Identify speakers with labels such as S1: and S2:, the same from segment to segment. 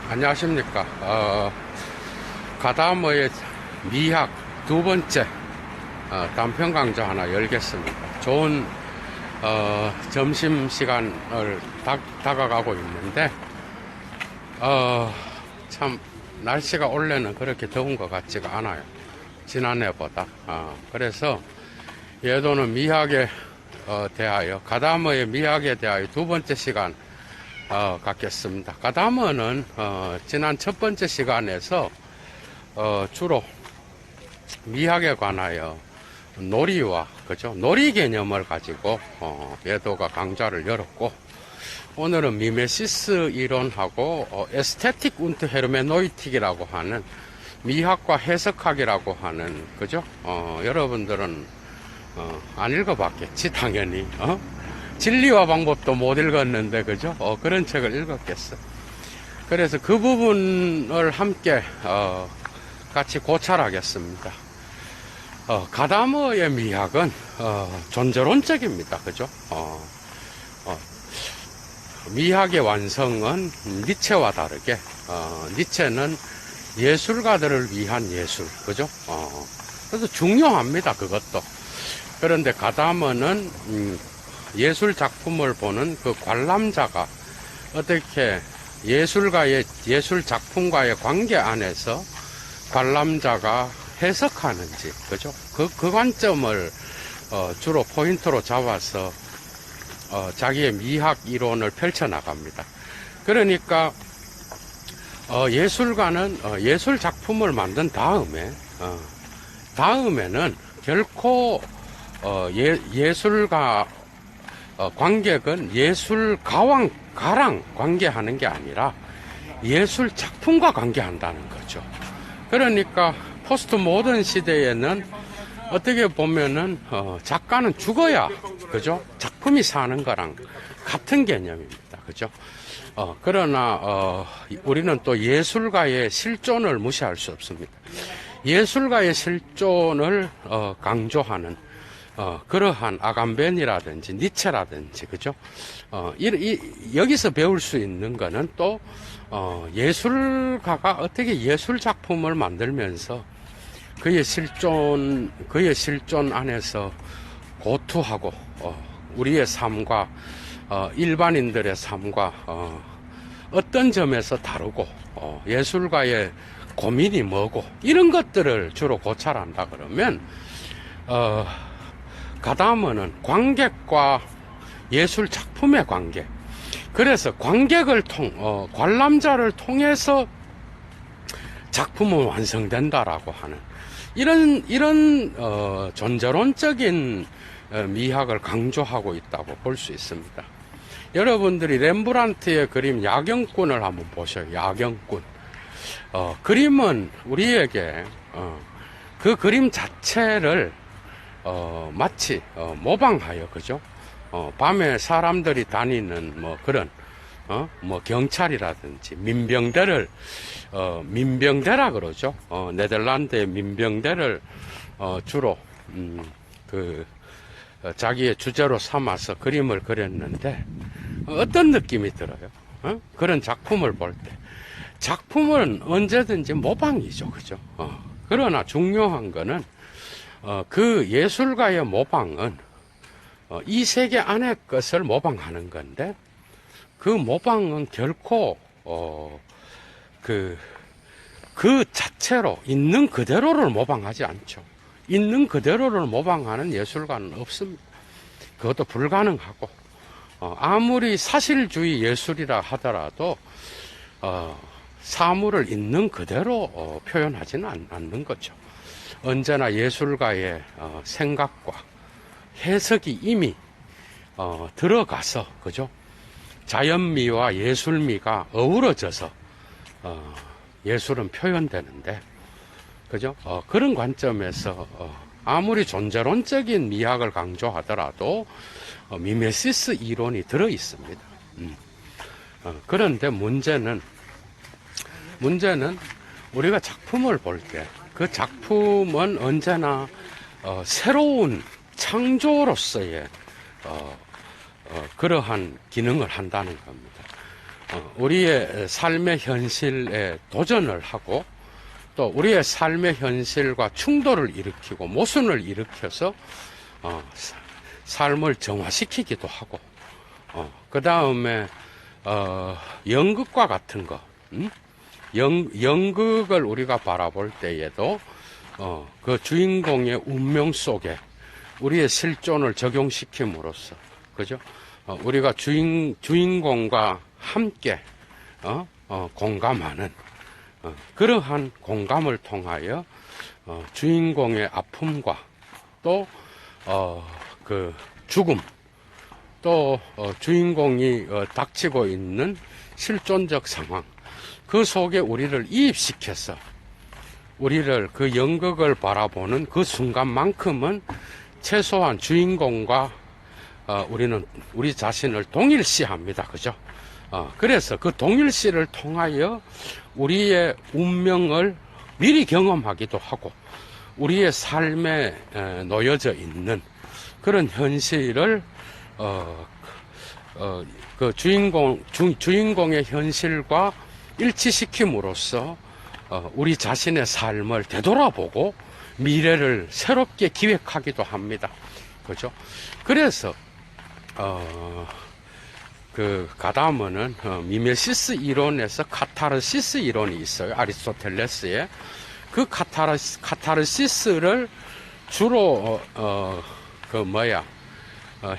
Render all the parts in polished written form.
S1: 안녕하십니까. 가다머의 미학 두 번째 단편 강좌 하나 열겠습니다. 좋은 점심시간을 다가가고 있는데 참 날씨가 원래는 그렇게 더운 것 같지가 않아요. 지난해보다. 그래서 예도는 미학에 대하여, 가다머의 미학에 대하여 두 번째 시간 갖겠습니다. 가다머는 지난 첫 번째 시간에서 주로 미학에 관하여 놀이와 놀이 개념을 가지고 예도가 강좌를 열었고, 오늘은 미메시스 이론하고 에스테틱 운트 헤르메노이틱이라고 하는 미학과 해석학이라고 하는 여러분들은 안 읽어봤겠지 당연히. 진리와 방법도 못 읽었는데 그런 책을 읽었겠어. 그래서 그 부분을 함께 같이 고찰하겠습니다. 가다머의 미학은 존재론적입니다. 미학의 완성은 니체와 다르게 니체는 예술가들을 위한 예술, 그래서 중요합니다. 그것도. 그런데 가다머는 예술 작품을 보는 그 관람자가 어떻게 예술가의 예술 작품과의 관계 안에서 관람자가 해석하는지, 그 관점을 주로 포인트로 잡아서 자기의 미학 이론을 펼쳐 나갑니다. 그러니까 예술가는 예술 작품을 만든 다음에는 결코 예술가 관객은 예술가랑 관계하는 게 아니라 예술 작품과 관계한다는 거죠. 그러니까 포스트 모던 시대에는 어떻게 보면은 작가는 죽어야 작품이 사는 거랑 같은 개념입니다. 그러나 우리는 또 예술가의 실존을 무시할 수 없습니다. 예술가의 실존을 강조하는 그러한 아감벤이라든지 니체라든지 여기서 배울 수 있는 거는 또 예술가가 어떻게 예술 작품을 만들면서 그의 실존 안에서 고투하고 우리의 삶과 일반인들의 삶과 어떤 점에서 다르고 예술가의 고민이 뭐고 이런 것들을 주로 고찰한다 그러면 가다머는 관객과 예술 작품의 관계, 그래서 관람자를 통해서 작품은 완성된다라고 하는 이런 존재론적인 미학을 강조하고 있다고 볼 수 있습니다. 여러분들이 렘브란트의 그림 야경꾼을 한번 보셔요. 야경꾼. 그림은 우리에게 그 그림 자체를 마치 모방하여 밤에 사람들이 다니는 경찰이라든지 민병대라 그러죠. 네덜란드의 민병대를 주로 자기의 주제로 삼아서 그림을 그렸는데 어떤 느낌이 들어요? 그런 작품을 볼 때 작품은 언제든지 모방이죠. 그러나 중요한 거는 그 예술가의 모방은 이 세계 안의 것을 모방하는 건데, 그 모방은 결코 그 자체로 있는 그대로를 모방하지 않죠. 있는 그대로를 모방하는 예술가는 없습니다. 그것도 불가능하고, 아무리 사실주의 예술이라 하더라도 사물을 있는 그대로 표현하지는 않는 거죠. 언제나 예술가의 생각과 해석이 이미 들어가서 자연미와 예술미가 어우러져서 예술은 표현되는데 그런 관점에서 아무리 존재론적인 미학을 강조하더라도 미메시스 이론이 들어 있습니다. 그런데 문제는 우리가 작품을 볼 때 그 작품은 언제나 새로운 창조로서의 그러한 기능을 한다는 겁니다. 우리의 삶의 현실에 도전을 하고 또 우리의 삶의 현실과 충돌을 일으키고 모순을 일으켜서 삶을 정화시키기도 하고 그 다음에 연극과 같은 거 연극을 우리가 바라볼 때에도 그 주인공의 운명 속에 우리의 실존을 적용시킴으로써 그죠? 우리가 주인공과 함께 공감하는 그러한 공감을 통하여 주인공의 아픔과 또 그 죽음 또 주인공이 닥치고 있는 실존적 상황 그 속에 우리를 이입시켜서 우리를 그 연극을 바라보는 그 순간만큼은 최소한 주인공과 우리는 우리 자신을 동일시합니다. 그죠? 그래서 그 동일시를 통하여 우리의 운명을 미리 경험하기도 하고 우리의 삶에 놓여져 있는 그런 현실을 그 주인공의 현실과 일치시킴으로써 우리 자신의 삶을 되돌아보고 미래를 새롭게 기획하기도 합니다. 그죠? 그래서 그 가다머는 미메시스 이론에서 카타르시스 이론이 있어요. 아리스토텔레스의 그 카타르시스를 주로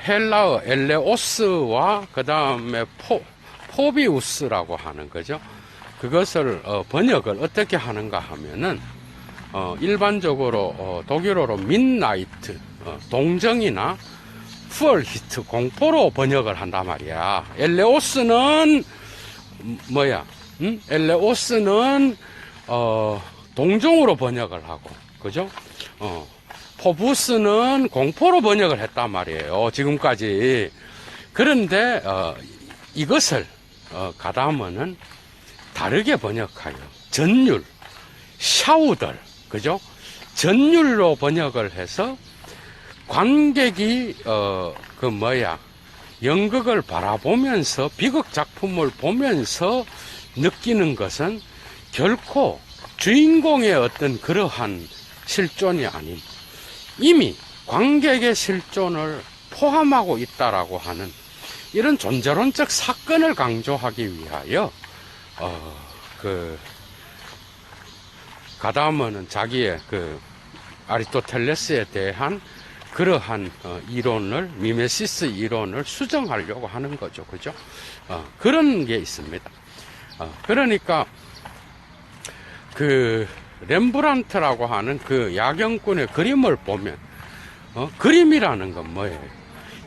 S1: 헬라어 엘레오스와 그 다음에 포비우스라고 하는 거죠. 그것을 번역을 어떻게 하는가 하면은 일반적으로 독일어로 midnight 동정이나 푸얼히트 공포로 번역을 한단 말이야. 엘레오스는 엘레오스는 동정으로 번역을 하고 그죠? 포부스는 공포로 번역을 했단 말이에요. 지금까지. 그런데 이것을 가다머는 다르게 번역하여 전율, 샤우들, 그죠? 전율로 번역을 해서 관객이 연극을 바라보면서 비극 작품을 보면서 느끼는 것은 결코 주인공의 어떤 그러한 실존이 아닌 이미 관객의 실존을 포함하고 있다라고 하는 이런 존재론적 사건을 강조하기 위하여 가다머는 자기의 아리스토텔레스에 대한 그러한 이론을 미메시스 이론을 수정하려고 하는 거죠. 그죠? 그런 게 있습니다. 그러니까 그 렘브란트라고 하는 그 야경꾼의 그림을 보면 그림이라는 건 뭐예요?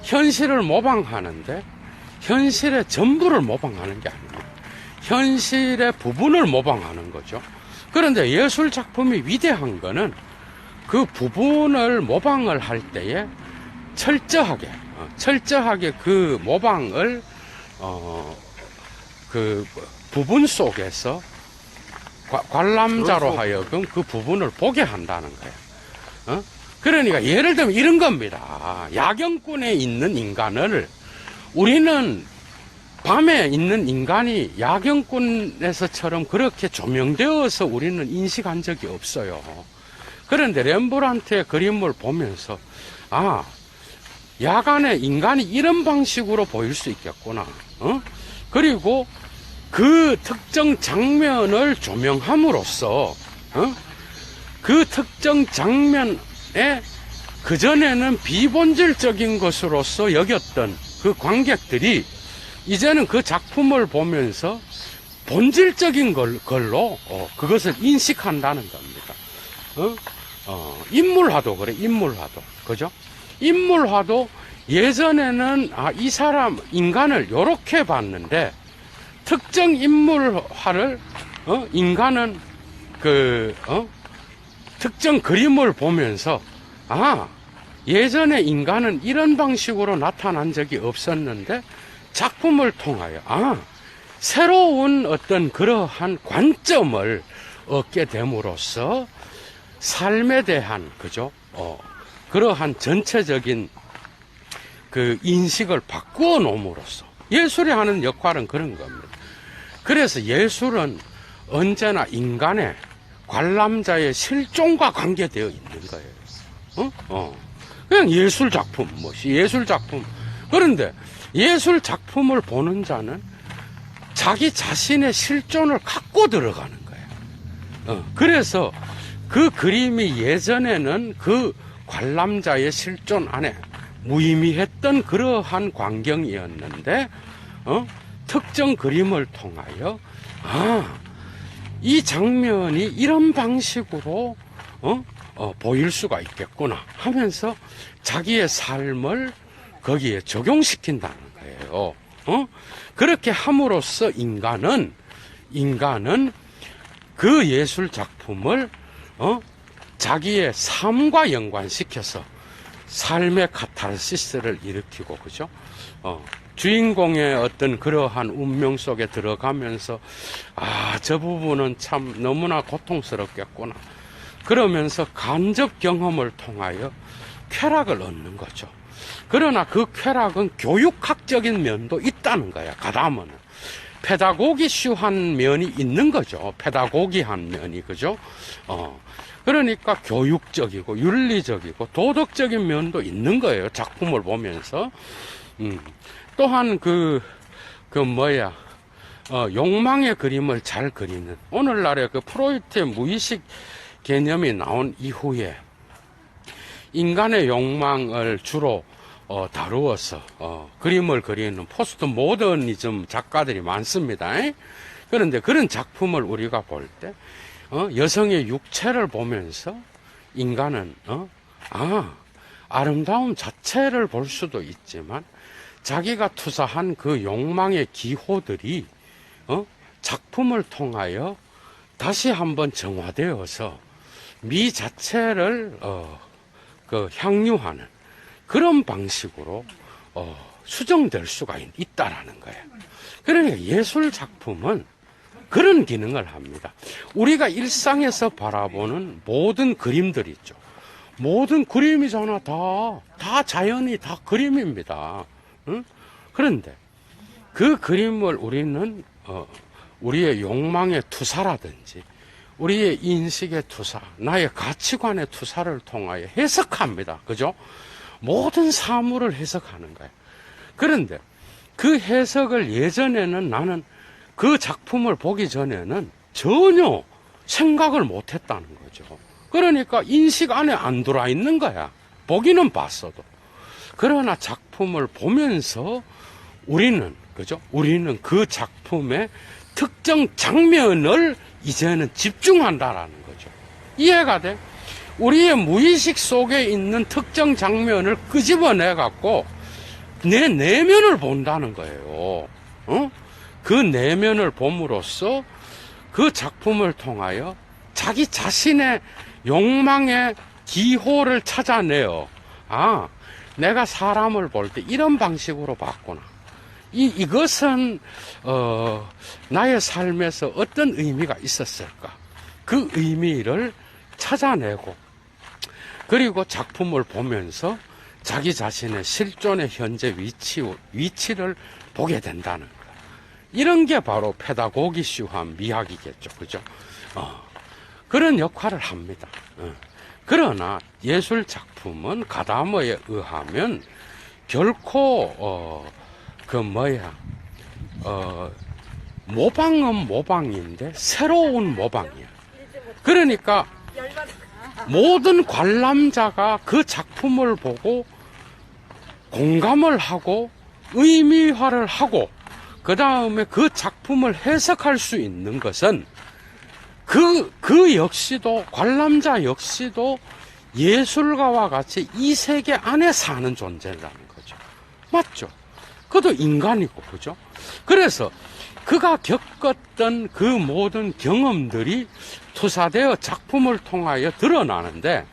S1: 현실을 모방하는데 현실의 전부를 모방하는 게 아닙니다. 현실의 부분을 모방하는 거죠. 그런데 예술 작품이 위대한 거는 그 부분을 모방을 할 때에 철저하게 그 모방을 그 부분 속에서 관람자로 하여금 그 부분을 보게 한다는 거예요. 그러니까 예를 들면 이런 겁니다. 야경꾼에 있는 인간을 우리는 밤에 있는 인간이 야경꾼에서처럼 그렇게 조명되어서 우리는 인식한 적이 없어요. 그런데 렘브란트의 그림을 보면서 야간에 인간이 이런 방식으로 보일 수 있겠구나. 그리고 그 특정 장면을 조명함으로써 그 특정 장면에 그전에는 비본질적인 것으로서 여겼던 그 관객들이 이제는 그 작품을 보면서 본질적인 걸로 그것을 인식한다는 겁니다. 인물화도 그래, 인물화도. 그죠? 인물화도 예전에는 이 사람, 인간을 요렇게 봤는데 특정 인물화를 인간은 특정 그림을 보면서 예전에 인간은 이런 방식으로 나타난 적이 없었는데 작품을 통하여 새로운 어떤 그러한 관점을 얻게 됨으로써 삶에 대한 그죠? 그러한 전체적인 그 인식을 바꾸어 놓음으로써 예술이 하는 역할은 그런 겁니다. 그래서 예술은 언제나 인간의 관람자의 실존과 관계되어 있는 거예요. 그냥 예술 작품, 예술 작품. 그런데 예술 작품을 보는 자는 자기 자신의 실존을 갖고 들어가는 거예요. 그래서 그 그림이 예전에는 그 관람자의 실존 안에 무의미했던 그러한 광경이었는데, 특정 그림을 통하여, 이 장면이 이런 방식으로, 보일 수가 있겠구나 하면서 자기의 삶을 거기에 적용시킨다는 거예요. 그렇게 함으로써 인간은 그 예술 작품을, 자기의 삶과 연관시켜서 삶의 카타르시스를 일으키고, 그죠? 주인공의 어떤 그러한 운명 속에 들어가면서, 저 부분은 참 너무나 고통스럽겠구나. 그러면서 간접 경험을 통하여 쾌락을 얻는 거죠. 그러나 그 쾌락은 교육학적인 면도 있다는 거야, 가다면은. 페다고기슈한 면이 있는 거죠. 페다고기한 면이, 그죠? 그러니까 교육적이고 윤리적이고 도덕적인 면도 있는 거예요. 작품을 보면서. 또한 욕망의 그림을 잘 그리는, 오늘날의 그 프로이트의 무의식 개념이 나온 이후에 인간의 욕망을 주로 다루어서 그림을 그리는 포스트 모더니즘 작가들이 많습니다. 그런데 그런 작품을 우리가 볼 때 여성의 육체를 보면서 인간은 아름다움 자체를 볼 수도 있지만 자기가 투사한 그 욕망의 기호들이 작품을 통하여 다시 한번 정화되어서 미 자체를 향유하는 그런 방식으로 수정될 수가 있다라는 거예요. 그러니까 예술 작품은 그런 기능을 합니다. 우리가 일상에서 바라보는 모든 그림들 있죠. 모든 그림이잖아. 다 자연이 다 그림입니다. 그런데 그 그림을 우리는 우리의 욕망의 투사라든지 우리의 인식의 투사, 나의 가치관의 투사를 통하여 해석합니다. 그죠? 모든 사물을 해석하는 거예요. 그런데 그 해석을 예전에는 나는 그 작품을 보기 전에는 전혀 생각을 못 했다는 거죠. 그러니까 인식 안에 안 들어와 있는 거야. 보기는 봤어도. 그러나 작품을 보면서 우리는 그 작품의 특정 장면을 이제는 집중한다라는 거죠. 이해가 돼? 우리의 무의식 속에 있는 특정 장면을 끄집어내 갖고 내 내면을 본다는 거예요. 그 내면을 봄으로써 그 작품을 통하여 자기 자신의 욕망의 기호를 찾아내요. 내가 사람을 볼 때 이런 방식으로 봤구나. 이것은 나의 삶에서 어떤 의미가 있었을까? 그 의미를 찾아내고, 그리고 작품을 보면서 자기 자신의 실존의 현재 위치를 보게 된다는 거. 이런 게 바로 페다고기슈한 미학이겠죠. 그죠? 그런 역할을 합니다. 그러나 예술 작품은 가다머에 의하면 결코 모방은 모방인데 새로운 모방이야. 그러니까 모든 관람자가 그 작품을 보고 공감을 하고 의미화를 하고 그 다음에 그 작품을 해석할 수 있는 것은 그 역시도, 관람자 역시도 예술가와 같이 이 세계 안에 사는 존재라는 거죠. 맞죠? 그도 인간이고, 그죠? 그래서 그가 겪었던 그 모든 경험들이 투사되어 작품을 통하여 드러나는데,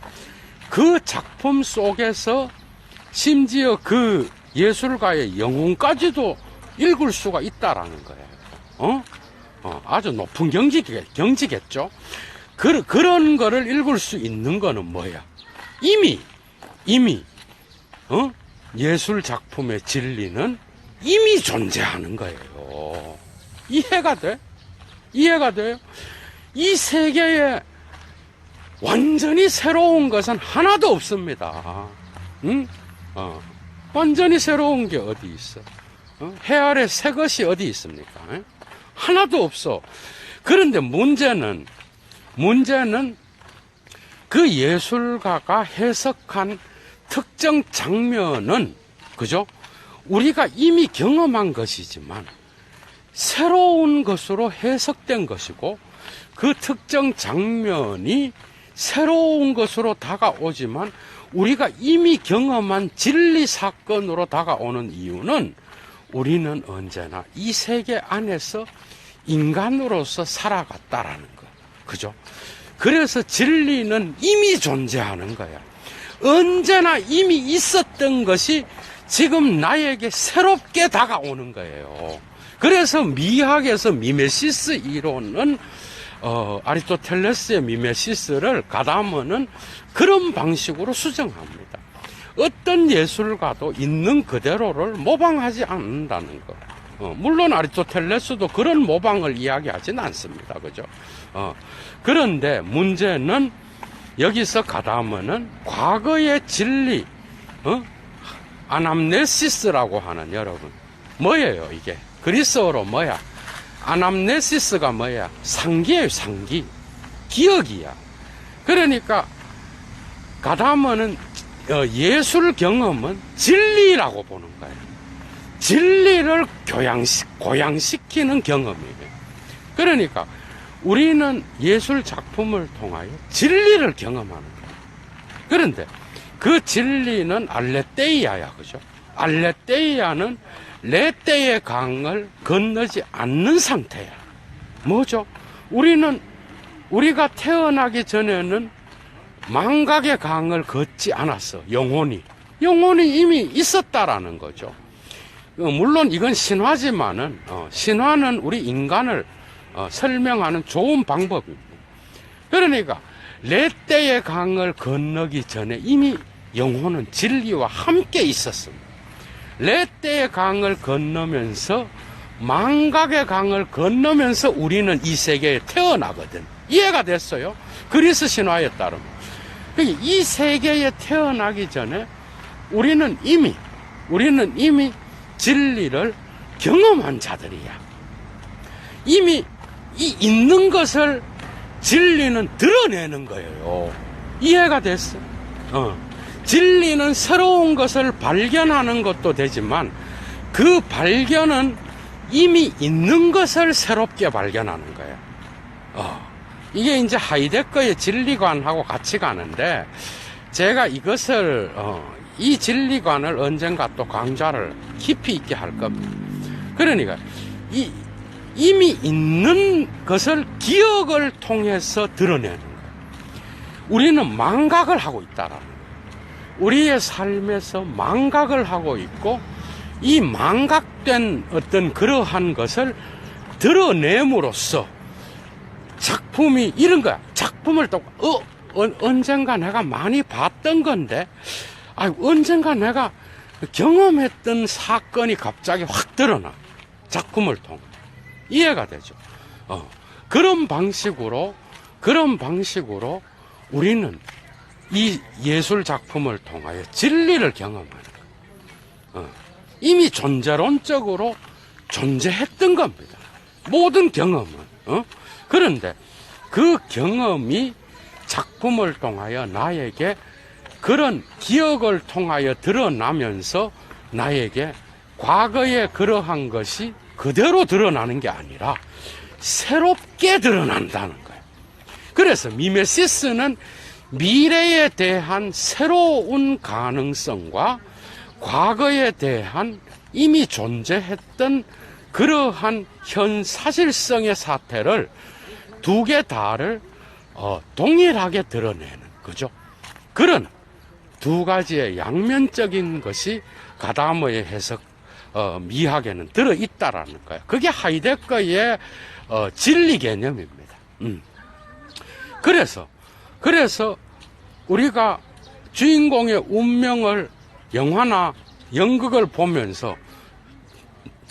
S1: 그 작품 속에서 심지어 그 예술가의 영혼까지도 읽을 수가 있다라는 거예요. 아주 높은 경지겠죠? 그런 거를 읽을 수 있는 거는 뭐야? 이미, 예술 작품의 진리는 이미 존재하는 거예요. 이해가 돼? 이해가 돼요? 이 세계에 완전히 새로운 것은 하나도 없습니다. 응? 완전히 새로운 게 어디 있어? 해 아래 새 것이 어디 있습니까? 하나도 없어. 그런데 문제는 그 예술가가 해석한 특정 장면은, 그죠? 우리가 이미 경험한 것이지만 새로운 것으로 해석된 것이고, 그 특정 장면이 새로운 것으로 다가오지만 우리가 이미 경험한 진리 사건으로 다가오는 이유는 우리는 언제나 이 세계 안에서 인간으로서 살아갔다라는 거. 그죠? 그래서 진리는 이미 존재하는 거야. 언제나 이미 있었던 것이 지금 나에게 새롭게 다가오는 거예요. 그래서 미학에서 미메시스 이론은 아리스토텔레스의 미메시스를 가다머는 그런 방식으로 수정합니다. 어떤 예술가도 있는 그대로를 모방하지 않는다는 거. 물론 아리스토텔레스도 그런 모방을 이야기하진 않습니다. 그죠? 그런데 문제는 여기서 가다머는 과거의 진리, 아남네시스라고 하는, 여러분, 뭐예요 이게? 그리스어로 뭐야? 아남네시스가 뭐야? 상기예요, 상기. 기억이야. 그러니까 가다머는 예술 경험은 진리라고 보는 거예요. 진리를 고양시키는 경험이에요. 그러니까 우리는 예술 작품을 통하여 진리를 경험하는 거예요. 그런데 그 진리는 알레테이아야, 그죠? 알레테이아는 레테의 강을 건너지 않는 상태야. 뭐죠? 우리가 태어나기 전에는 망각의 강을 걷지 않았어. 영혼이 이미 있었다라는 거죠. 물론 이건 신화지만은, 신화는 우리 인간을 설명하는 좋은 방법입니다. 그러니까 레테의 강을 건너기 전에 이미 영혼은 진리와 함께 있었습니다. 레테의 강을 건너면서, 망각의 강을 건너면서 우리는 이 세계에 태어나거든. 이해가 됐어요? 그리스 신화에 따르면. 이 세계에 태어나기 전에 우리는 이미 진리를 경험한 자들이야. 이미 이 있는 것을 진리는 드러내는 거예요. 이해가 됐어? 진리는 새로운 것을 발견하는 것도 되지만 그 발견은 이미 있는 것을 새롭게 발견하는 거예요. 이게 이제 하이데거의 진리관하고 같이 가는데, 제가 이것을 이 진리관을 언젠가 또 강좌를 깊이 있게 할 겁니다. 그러니까 이미 있는 것을 기억을 통해서 드러내는 거예요. 우리는 망각을 하고 있다라는 거예요. 우리의 삶에서 망각을 하고 있고, 이 망각된 어떤 그러한 것을 드러냄으로써 작품이 이런 거야. 작품을 또 언젠가 내가 많이 봤던 건데, 언젠가 내가 경험했던 사건이 갑자기 확 드러나. 작품을 통해. 이해가 되죠? 그런 방식으로 우리는 이 예술 작품을 통하여 진리를 경험하는 거예요. 이미 존재론적으로 존재했던 겁니다. 모든 경험은. 그런데 그 경험이 작품을 통하여 나에게 그런 기억을 통하여 드러나면서 나에게 과거의 그러한 것이 그대로 드러나는 게 아니라 새롭게 드러난다는 거예요. 그래서 미메시스는 미래에 대한 새로운 가능성과 과거에 대한 이미 존재했던 그러한 현 사실성의 사태를 두 개 다를 동일하게 드러내는 거죠. 그런 두 가지의 양면적인 것이 가다머의 해석 미학에는 들어있다라는 거예요. 그게 하이데거의 진리 개념입니다. 그래서 우리가 주인공의 운명을 영화나 연극을 보면서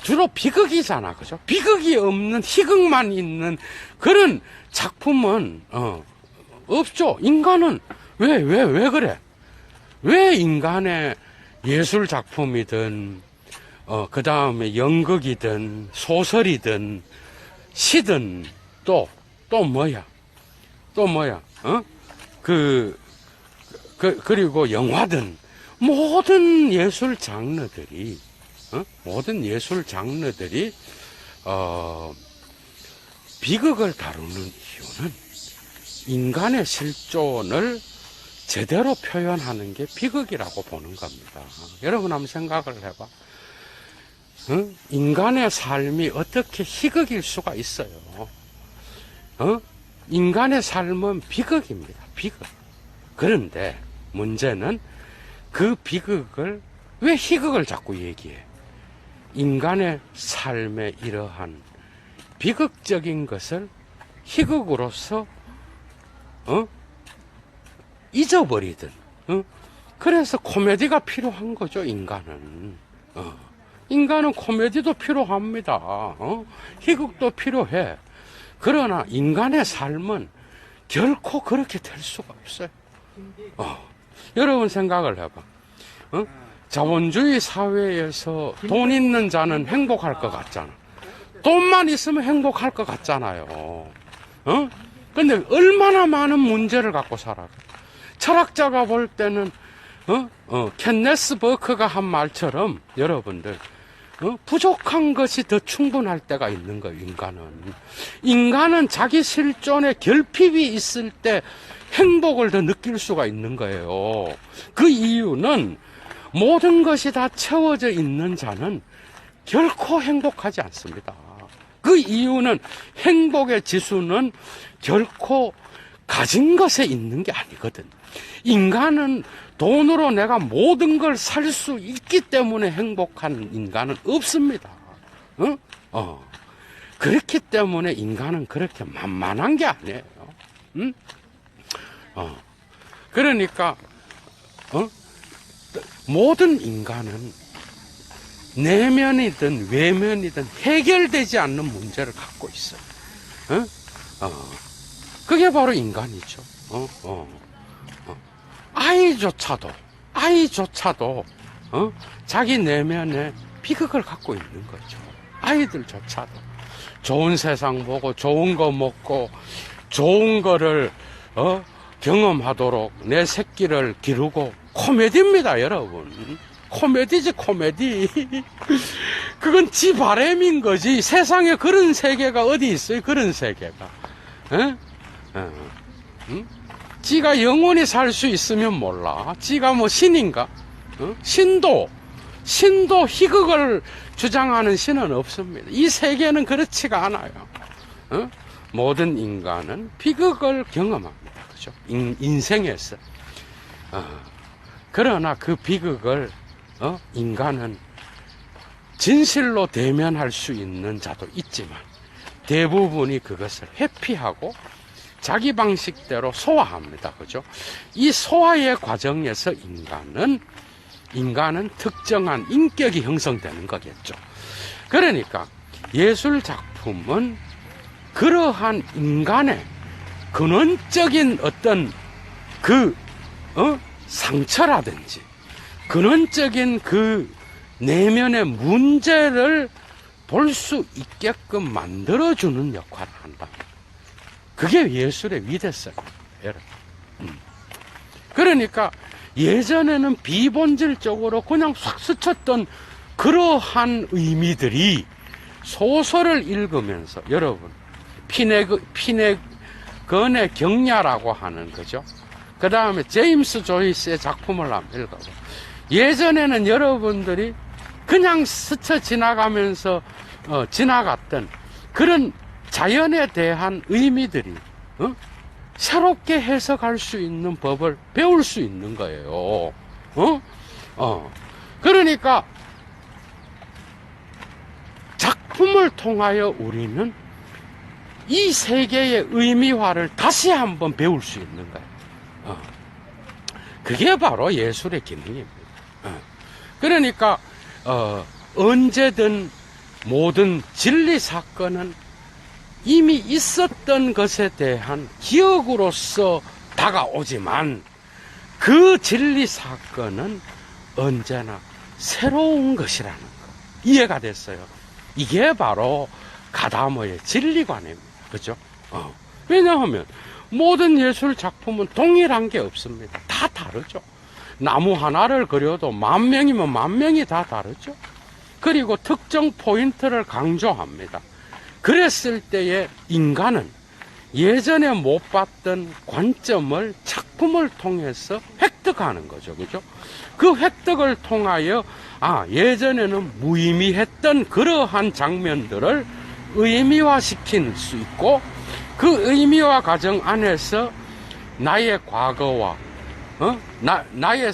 S1: 주로 비극이잖아. 그죠? 비극이 없는 희극만 있는 그런 작품은, 없죠. 인간은 왜 그래? 왜 인간의 예술 작품이든, 그 다음에 연극이든, 소설이든, 시든, 또 뭐야? 그리고 영화든, 모든 예술 장르들이, 비극을 다루는 이유는 인간의 실존을 제대로 표현하는 게 비극이라고 보는 겁니다. 여러분 한번 생각을 해봐. 인간의 삶이 어떻게 희극일 수가 있어요? 인간의 삶은 비극입니다. 비극. 그런데 문제는 그 비극을 왜 희극을 자꾸 얘기해? 인간의 삶의 이러한 비극적인 것을 희극으로서 잊어버리든, 그래서 코미디가 필요한 거죠. 인간은 코미디도 필요합니다. 희극도 필요해. 그러나 인간의 삶은 결코 그렇게 될 수가 없어요. 여러분 생각을 해봐. 자본주의 사회에서 돈 있는 자는 행복할 것 같잖아. 돈만 있으면 행복할 것 같잖아요. 근데 얼마나 많은 문제를 갖고 살아. 철학자가 볼 때는, 켄네스 버크가 한 말처럼, 여러분들, 부족한 것이 더 충분할 때가 있는 거예요, 인간은 자기 실존에 결핍이 있을 때 행복을 더 느낄 수가 있는 거예요. 그 이유는 모든 것이 다 채워져 있는 자는 결코 행복하지 않습니다. 그 이유는 행복의 지수는 결코 가진 것에 있는 게 아니거든. 인간은 돈으로 내가 모든 걸 살 수 있기 때문에 행복한 인간은 없습니다. 그렇기 때문에 인간은 그렇게 만만한 게 아니에요. 그러니까, 모든 인간은 내면이든 외면이든 해결되지 않는 문제를 갖고 있어요. 그게 바로 인간이죠. 아이조차도, 자기 내면에 비극을 갖고 있는 거죠. 아이들조차도. 좋은 세상 보고, 좋은 거 먹고, 좋은 거를, 경험하도록 내 새끼를 기르고, 코미디입니다, 여러분. 코미디지, 코미디. 그건 지 바램인 거지. 세상에 그런 세계가 어디 있어요, 그런 세계가. 지가 영원히 살 수 있으면 몰라. 지가 뭐 신인가? 신도 희극을 주장하는 신은 없습니다. 이 세계는 그렇지가 않아요. 모든 인간은 비극을 경험합니다. 그죠? 인생에서. 그러나 그 비극을, 인간은 진실로 대면할 수 있는 자도 있지만, 대부분이 그것을 회피하고, 자기 방식대로 소화합니다. 그죠? 이 소화의 과정에서 인간은 특정한 인격이 형성되는 거겠죠. 그러니까 예술 작품은 그러한 인간의 근원적인 어떤 상처라든지 근원적인 그 내면의 문제를 볼 수 있게끔 만들어주는 역할을 한다. 그게 예술의 위대성이에요, 여러분. 그러니까 예전에는 비본질적으로 그냥 싹 스쳤던 그러한 의미들이 소설을 읽으면서, 여러분, 피네건의 경야라고 하는 거죠. 그 다음에 제임스 조이스의 작품을 한번 읽어봐. 예전에는 여러분들이 그냥 스쳐 지나가면서 지나갔던 그런 자연에 대한 의미들이 새롭게 해석할 수 있는 법을 배울 수 있는 거예요. 그러니까 작품을 통하여 우리는 이 세계의 의미화를 다시 한번 배울 수 있는 거예요. 그게 바로 예술의 기능입니다. 그러니까 언제든 모든 진리 사건은 이미 있었던 것에 대한 기억으로서 다가오지만 그 진리 사건은 언제나 새로운 것이라는 것. 이해가 됐어요. 이게 바로 가다머의 진리관입니다. 그죠? 왜냐하면 모든 예술 작품은 동일한 게 없습니다. 다 다르죠. 나무 하나를 그려도 10,000명이면 10,000명이 다 다르죠. 그리고 특정 포인트를 강조합니다. 그랬을 때에 인간은 예전에 못 봤던 관점을 작품을 통해서 획득하는 거죠. 그죠? 그 획득을 통하여 예전에는 무의미했던 그러한 장면들을 의미화시킬 수 있고 그 의미화 과정 안에서 나의 과거와 나의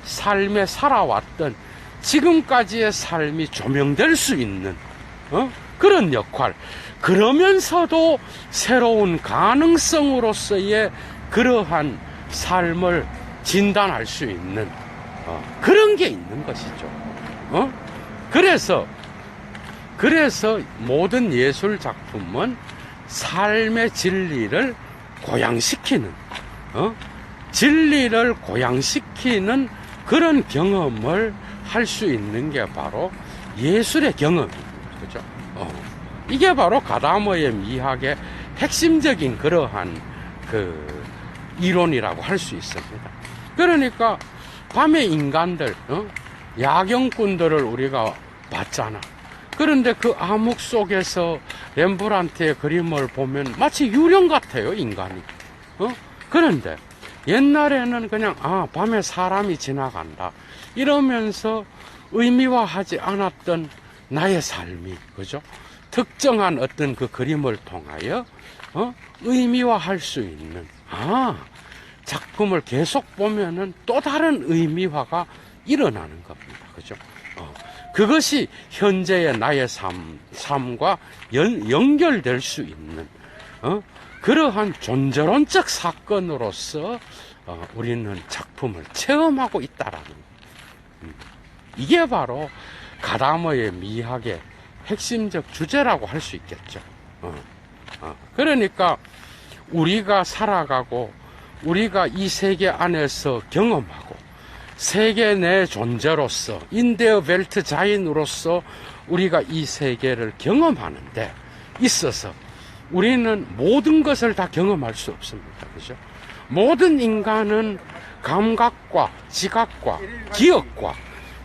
S1: 삶에 살아왔던 지금까지의 삶이 조명될 수 있는 그런 역할. 그러면서도 새로운 가능성으로서의 그러한 삶을 진단할 수 있는 그런 게 있는 것이죠. 그래서 모든 예술 작품은 삶의 진리를 고양시키는 진리를 고양시키는 그런 경험을 할 수 있는 게 바로 예술의 경험입니다. 그죠? 이게 바로 가다머의 미학의 핵심적인 그러한 그 이론이라고 할 수 있습니다. 그러니까 밤의 인간들, 야경꾼들을 우리가 봤잖아. 그런데 그 암흑 속에서 렘브란트의 그림을 보면 마치 유령 같아요, 인간이. 그런데 옛날에는 그냥 밤에 사람이 지나간다 이러면서 의미화하지 않았던 나의 삶이, 그죠? 특정한 어떤 그 그림을 통하여 의미화할 수 있는 작품을 계속 보면은 또 다른 의미화가 일어나는 겁니다. 그죠? 그것이 현재의 나의 삶과 연결될 수 있는 그러한 존재론적 사건으로서 우리는 작품을 체험하고 있다라는 이게 바로 가다머의 미학의 핵심적 주제라고 할 수 있겠죠. 그러니까 우리가 살아가고 우리가 이 세계 안에서 경험하고 세계 내 존재로서 인데어 벨트 자인으로서 우리가 이 세계를 경험하는데 있어서 우리는 모든 것을 다 경험할 수 없습니다. 그죠? 모든 인간은 감각과 지각과 기억과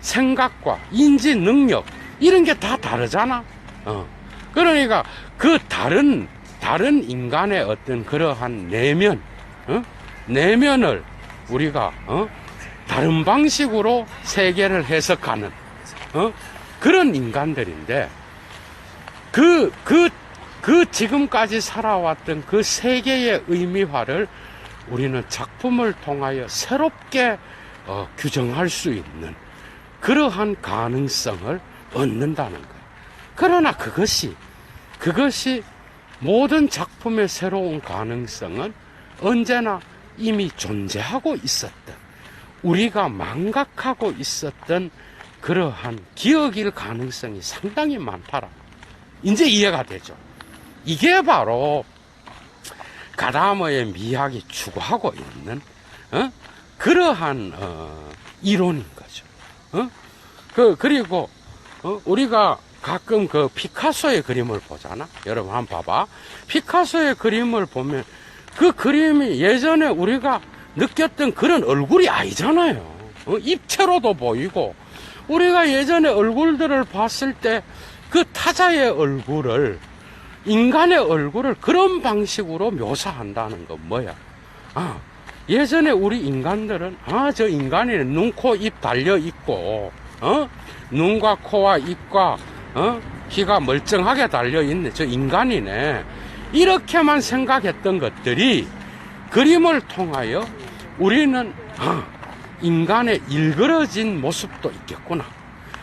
S1: 생각과 인지 능력 이런 게 다 다르잖아. 그러니까 그 다른 인간의 어떤 그러한 내면을 우리가 다른 방식으로 세계를 해석하는 그런 인간들인데 그 지금까지 살아왔던 그 세계의 의미화를 우리는 작품을 통하여 새롭게 규정할 수 있는 그러한 가능성을 얻는다는 거예요. 그러나 그것이 모든 작품의 새로운 가능성은 언제나 이미 존재하고 있었던 우리가 망각하고 있었던 그러한 기억일 가능성이 상당히 많다라. 이제 이해가 되죠. 이게 바로 가다머의 미학이 추구하고 있는 그러한 이론인 거죠. 그리고 우리가 가끔 그 피카소의 그림을 보잖아. 여러분 한번 봐봐. 피카소의 그림을 보면 그 그림이 예전에 우리가 느꼈던 그런 얼굴이 아니잖아요. 입체로도 보이고 우리가 예전에 얼굴들을 봤을 때 그 타자의 얼굴을 인간의 얼굴을 그런 방식으로 묘사한다는 건 뭐야? 예전에 우리 인간들은 저 인간이 눈, 코, 입 달려 있고 눈과 코와 입과 귀가 멀쩡하게 달려 있네. 저 인간이네. 이렇게만 생각했던 것들이 그림을 통하여 우리는 인간의 일그러진 모습도 있겠구나.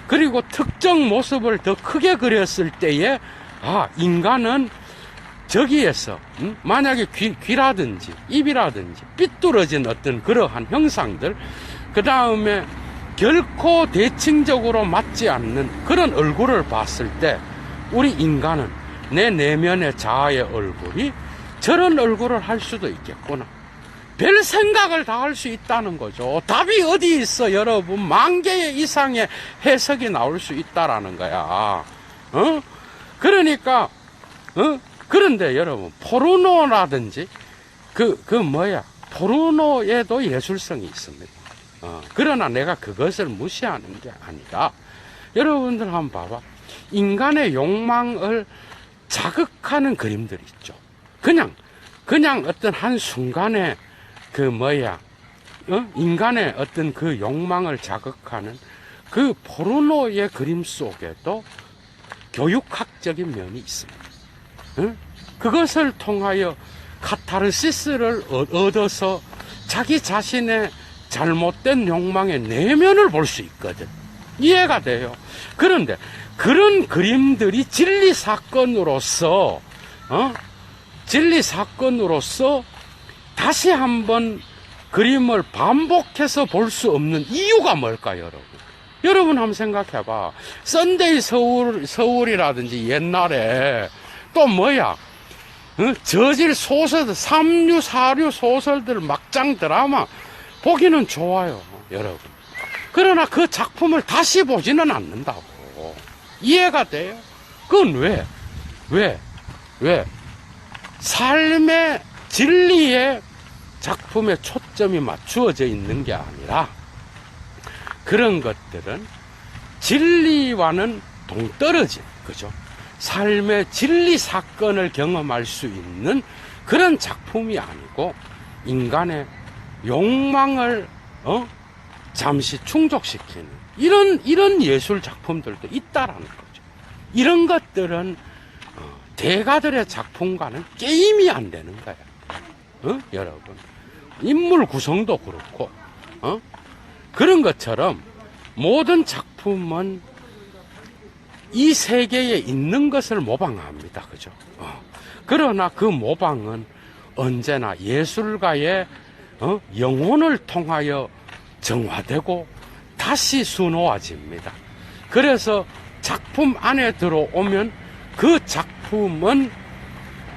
S1: 그리고 특정 모습을 더 크게 그렸을 때에 인간은 저기에서 만약에 귀라든지 입이라든지 삐뚤어진 어떤 그러한 형상들, 그 다음에 결코 대칭적으로 맞지 않는 그런 얼굴을 봤을 때 우리 인간은 내 내면의 자아의 얼굴이 저런 얼굴을 할 수도 있겠구나. 별 생각을 다 할 수 있다는 거죠. 답이 어디 있어, 여러분? 만 개의 이상의 해석이 나올 수 있다라는 거야. 그러니까, 그런데 여러분, 포르노라든지, 포르노에도 예술성이 있습니다. 그러나 내가 그것을 무시하는 게 아니라, 여러분들 한번 봐봐. 인간의 욕망을 자극하는 그림들이 있죠. 그냥 어떤 한순간에 인간의 어떤 그 욕망을 자극하는 그 포르노의 그림 속에도 교육학적인 면이 있습니다. 그것을 통하여 카타르시스를 얻어서 자기 자신의 잘못된 욕망의 내면을 볼 수 있거든. 이해가 돼요. 그런데 그런 그림들이 진리 사건으로서 다시 한번 그림을 반복해서 볼 수 없는 이유가 뭘까요, 여러분? 여러분 한번 생각해봐. 썬데이 서울이라든지 옛날에 또 저질 소설들, 3류, 4류 소설들, 막장 드라마 보기는 좋아요, 여러분. 그러나 그 작품을 다시 보지는 않는다고. 이해가 돼요? 그건 왜? 삶의 진리에 작품에 초점이 맞추어져 있는 게 아니라 그런 것들은 진리와는 동떨어진, 그죠? 삶의 진리 사건을 경험할 수 있는 그런 작품이 아니고 인간의 욕망을 잠시 충족시키는 이런 예술 작품들도 있다라는 거죠. 이런 것들은 대가들의 작품과는 게임이 안 되는 거예요. 여러분, 인물 구성도 그렇고 그런 것처럼 모든 작품은 이 세계에 있는 것을 모방합니다. 그죠? 그러나 그 모방은 언제나 예술가의 영혼을 통하여 정화되고 다시 수놓아집니다. 그래서 작품 안에 들어오면 그 작품은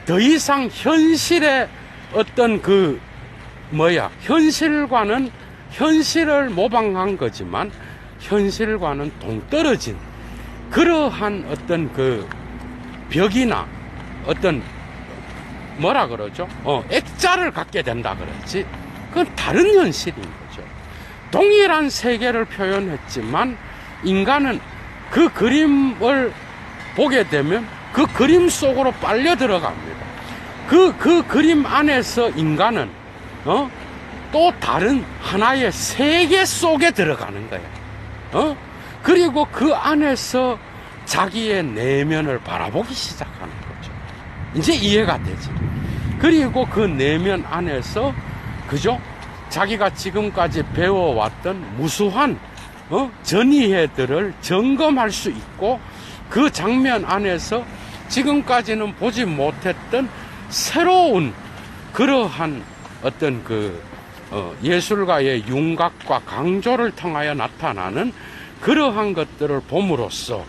S1: 더 이상 현실의 어떤 현실을 모방한 거지만 현실과는 동떨어진 그러한 어떤 벽이나 어떤 액자를 갖게 된다 그러지. 그건 다른 현실인 거죠. 동일한 세계를 표현했지만 인간은 그 그림을 보게 되면 그 그림 속으로 빨려 들어갑니다. 그 그림 안에서 인간은 또 다른 하나의 세계 속에 들어가는 거예요. 그리고 그 안에서 자기의 내면을 바라보기 시작하는 거죠. 이제 이해가 되지. 그리고 그 내면 안에서 그죠? 자기가 지금까지 배워왔던 무수한 전이해들을 점검할 수 있고 그 장면 안에서 지금까지는 보지 못했던 새로운 그러한 어떤 예술가의 윤곽과 강조를 통하여 나타나는 그러한 것들을 봄으로써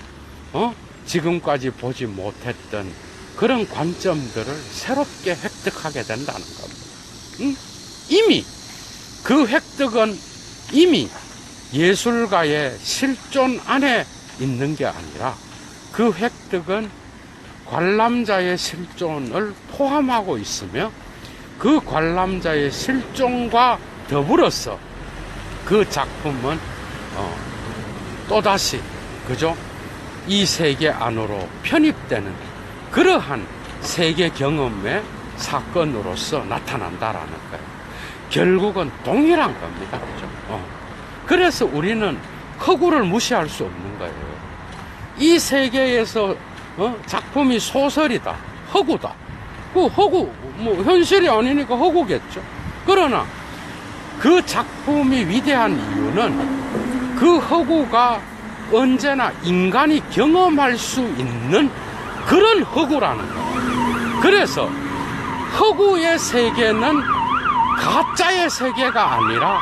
S1: 지금까지 보지 못했던 그런 관점들을 새롭게 획득하게 된다는 겁니다. 이미 그 획득은 이미 예술가의 실존 안에 있는 게 아니라 그 획득은 관람자의 실존을 포함하고 있으며 그 관람자의 실존과 더불어서 그 작품은 또다시 그죠? 이 세계 안으로 편입되는 그러한 세계 경험의 사건으로서 나타난다라는 거예요. 결국은 동일한 겁니다. 그죠? 그래서 우리는 허구를 무시할 수 없는 거예요. 이 세계에서 작품이 소설이다, 허구다. 그 허구, 현실이 아니니까 허구겠죠. 그러나 그 작품이 위대한 이유는 그 허구가 언제나 인간이 경험할 수 있는 그런 허구라는 거예요. 그래서 허구의 세계는 가짜의 세계가 아니라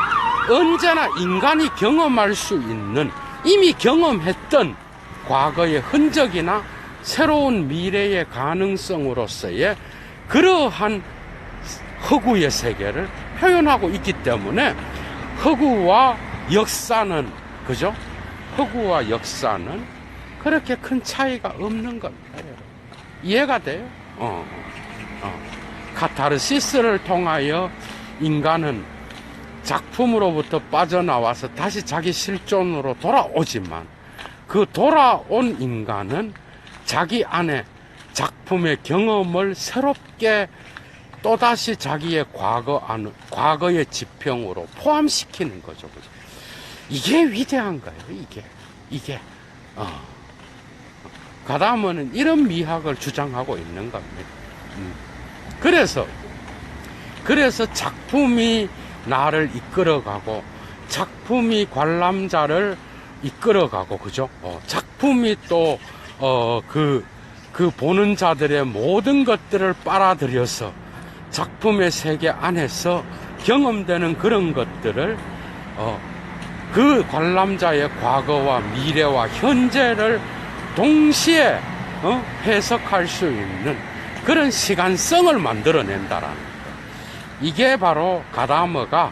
S1: 언제나 인간이 경험할 수 있는 이미 경험했던 과거의 흔적이나 새로운 미래의 가능성으로서의 그러한 허구의 세계를 표현하고 있기 때문에 허구와 역사는, 그죠? 허구와 역사는 그렇게 큰 차이가 없는 겁니다. 이해가 돼요? 카타르시스를 통하여 인간은 작품으로부터 빠져나와서 다시 자기 실존으로 돌아오지만 그 돌아온 인간은 자기 안에 작품의 경험을 새롭게 또다시 자기의 과거의 지평으로 포함시키는 거죠. 이게 위대한 거예요, 이게. 가다머는 이런 미학을 주장하고 있는 겁니다. 그래서 작품이 나를 이끌어가고, 작품이 관람자를 이끌어가고, 그죠? 작품이 또, 그 보는 자들의 모든 것들을 빨아들여서 작품의 세계 안에서 경험되는 그런 것들을, 그 관람자의 과거와 미래와 현재를 동시에 해석할 수 있는 그런 시간성을 만들어낸다라는 거예요. 이게 바로 가다머가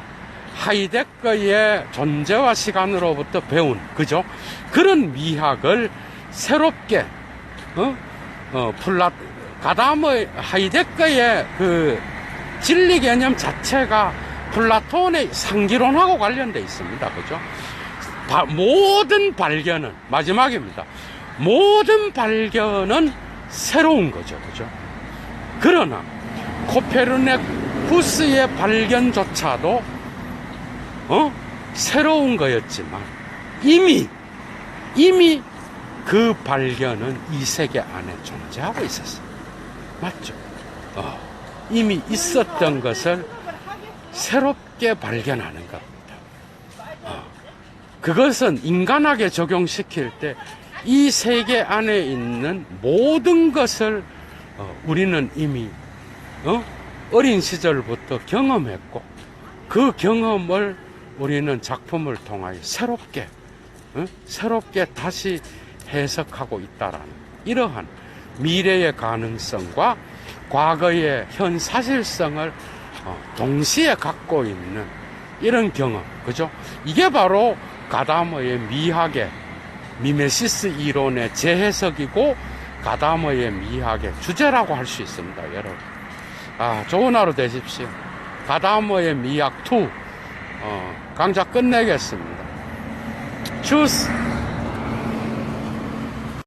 S1: 하이데거의 존재와 시간으로부터 배운, 그죠? 그런 미학을 새롭게 하이데거의 그 진리 개념 자체가 플라톤의 상기론하고 관련되어 있습니다. 그죠? 모든 발견은, 마지막입니다. 모든 발견은 새로운 거죠. 그죠? 그러나, 코페르니쿠스의 발견조차도, 새로운 거였지만, 이미 그 발견은 이 세계 안에 존재하고 있었어요. 맞죠? 이미 있었던 것을 새롭게 발견하는 겁니다. 그것은 인간에게 적용시킬 때 이 세계 안에 있는 모든 것을 우리는 이미 어린 시절부터 경험했고, 그 경험을 우리는 작품을 통하여 새롭게 다시 해석하고 있다라는 이러한 미래의 가능성과 과거의 현 사실성을 동시에 갖고 있는 이런 경험, 그죠? 이게 바로 가다머의 미학의 미메시스 이론의 재해석이고 가다머의 미학의 주제라고 할 수 있습니다, 여러분. 좋은 하루 되십시오. 가다머의 미학 2 강좌 끝내겠습니다. 주스.